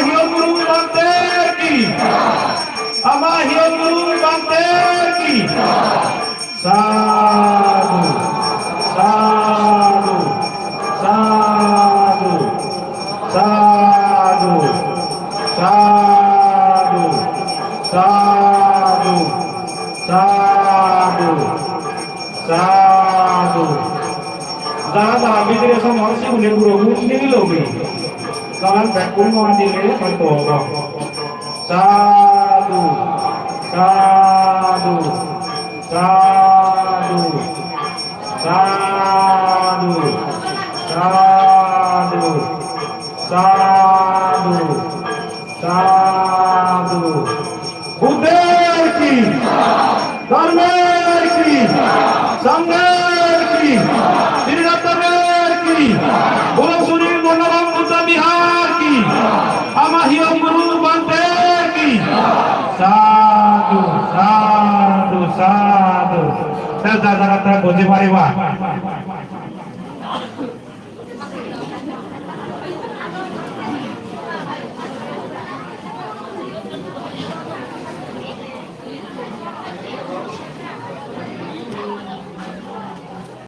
हियो गुरु बनते की अमा हियो गुरु बनते की साधु साधु साधु साधु साधु साधु साधु साधु दादा बिजरे समर्सी उन्हें गुरु मुस्लिम लोग jangan berkumpul mandiri bertolong sadu sadu sadu sadu sadu sadu sadu Buddha ki Dharma ki Sangha ki Tirthankara ki Bolo Suri Monoram Buddha Bihar ki Amahiyam Guru Bante ki Sadhu Sadhu Sadhu Saya tak kata boleh mariwa